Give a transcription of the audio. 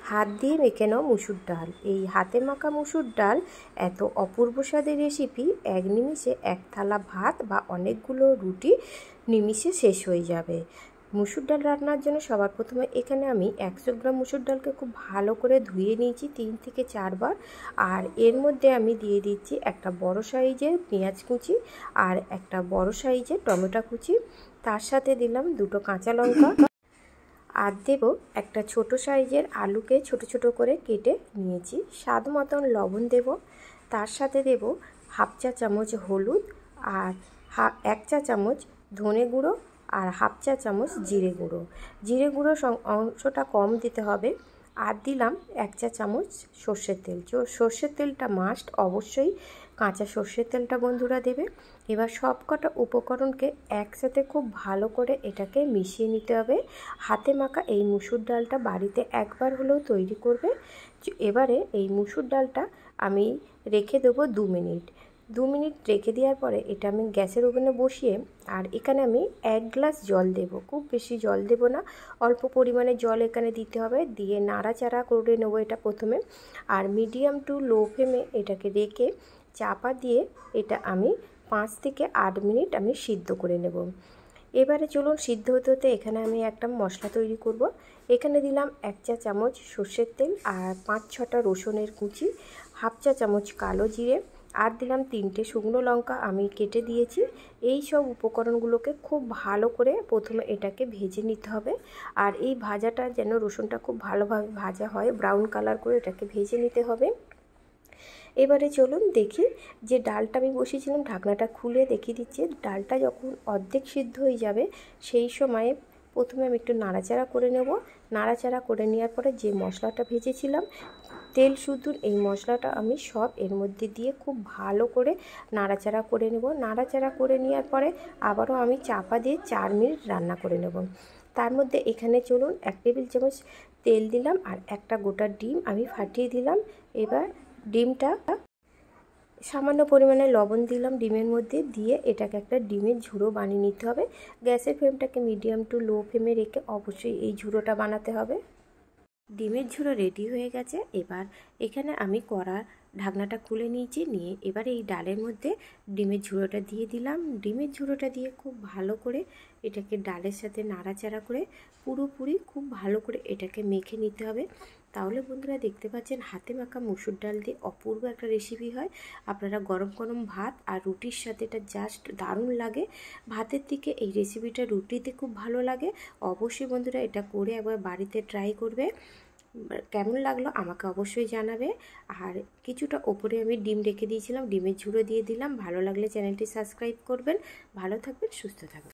হাত দিয়ে মেখে নাও মুসুর ডাল। এই হাতে মাখা মুসুর ডাল এত অপূর্ব স্বাদের রেসিপি, এক নিমিষে এক থালা ভাত বা অনেকগুলো রুটি নিমিষে শেষ হয়ে যাবে। মুসুর ডাল রান্নার জন্য সবার প্রথমে এখানে আমি 100 গ্রাম মুসুর ডালকে খুব ভালো করে ধুয়ে নিয়েছি 3 থেকে 4 বার। আর এর মধ্যে আমি দিয়ে দিচ্ছি একটা বড় সাইজের পেঁয়াজ কুচি আর একটা বড় সাইজের টমেটো কুচি, তার সাথে দিলাম 2টো কাঁচা লঙ্কা আর দেব একটা ছোট সাইজের আলুকে ছোট ছোট করে কেটে নিয়েছি। স্বাদ মতন লবণ দেব, তার সাথে দেব হাফ চা চামচ হলুদ আর 1 চা চামচ ধনে গুঁড়ো আর হাফ চা চামচ জিরে গুঁড়ো। জিরে গুঁড়ো অংশটা কম দিতে হবে। আর দিলাম 1 চা চামচ সর্ষের তেল। সর্ষের তেলটা মাস্ট, অবশ্যই কাঁচা সর্ষের তেলটা বন্ধুরা দেবে। এবার সব কটা উপকরণকে একসাথে খুব ভালো করে এটাকে মিশিয়ে নিতে হবে। হাতে মাখা এই মুসুর ডালটা বাড়িতে একবার হলেও তৈরি করবে। এবারে এই মুসুর ডালটা আমি রেখে দেবো 2 মিনিট। 2 মিনিট রেখে দেওয়ার পরে এটা আমি গ্যাসের ওভেনে বসিয়ে আর এখানে আমি 1 গ্লাস জল দেব। খুব বেশি জল দেব না, অল্প পরিমাণে জল এখানে দিতে হবে। দিয়ে নাড়াচাড়া করে নেবো এটা প্রথমে। আর মিডিয়াম টু লো ফ্লেমে এটাকে রেখে চাপা দিয়ে এটা আমি 5 থেকে 8 মিনিট আমি সিদ্ধ করে নেব। এবারে চলুন সিদ্ধ হতে হতে এখানে আমি একটা মশলা তৈরি করব। এখানে দিলাম 1 চা চামচ সর্ষের তেল আর 5-6টা রসুনের কুচি, হাফ চা চামচ কালো জিরে আর দিলাম 3টে শুকনো লঙ্কা আমি কেটে দিয়েছি। এই সব উপকরণগুলোকে খুব ভালো করে প্রথমে এটাকে ভেজে নিতে হবে। আর এই ভাজাটা যেন রসুনটা খুব ভালোভাবে ভাজা হয়, ব্রাউন কালার করে এটাকে ভেজে নিতে হবে। এবারে চলুন দেখি যে ডালটা আমি বসিয়েছিলাম, ঢাকনাটা খুলে দেখিয়ে দিচ্ছি। ডালটা যখন অর্ধেক সিদ্ধ হয়ে যাবে সেই সময়ে প্রথমে আমি একটু নাড়াচাড়া করে নেব। নাড়াচাড়া করে নেওয়ার পরে যে মশলাটা ভেজেছিলাম তেল শুদ্ধ, এই মশলাটা আমি সব এর মধ্যে দিয়ে খুব ভালো করে নাড়াচাড়া করে নেব। নাড়াচাড়া করে নেওয়ার পরে আবারও আমি চাপা দিয়ে 4 মিনিট রান্না করে নেব। তার মধ্যে এখানে চলুন 1 টেবিল চামচ তেল দিলাম আর একটা গোটা ডিম আমি ফাটিয়ে দিলাম। এবার ডিমটা সামান্য পরিমাণে লবণ দিলাম ডিমের মধ্যে, দিয়ে এটাকে একটা ডিমের ঝুড়ো বানিয়ে নিতে হবে। গ্যাসের ফ্লেমটাকে মিডিয়াম টু লো ফ্লেমে রেখে অবশ্যই এই ঝুড়োটা বানাতে হবে। ডিমের ঝুড়ো রেডি হয়ে গেছে। এবার এখানে আমি কড়ার ঢাকনাটা খুলে নিয়েছি, নিয়ে এবারে এই ডালের মধ্যে ডিমের ঝুড়োটা দিয়ে দিলাম। ডিমের ঝুড়োটা দিয়ে খুব ভালো করে এটাকে ডালের সাথে নাড়াচাড়া করে পুরোপুরি খুব ভালো করে এটাকে মেখে নিতে হবে। তাহলে বন্ধুরা দেখতে পাচ্ছেন হাতে মাখা মুসুর ডাল দিয়ে অপূর্ব একটা রেসিপি হয়। আপনারা গরম গরম ভাত আর রুটির সাথে এটা জাস্ট দারুণ লাগে। ভাতের থেকে এই রেসিপিটা রুটিতে খুব ভালো লাগে। অবশ্যই বন্ধুরা এটা করে একবার বাড়িতে ট্রাই করবে। কেমন লাগলো আমাকে অবশ্যই জানাবে। আর কিছুটা ওপরে আমি ডিম রেখে দিয়েছিলাম, ডিমের ঝুড়ো দিয়ে দিলাম। ভালো লাগলে চ্যানেলটি সাবস্ক্রাইব করবেন। ভালো থাকবেন, সুস্থ থাকবেন।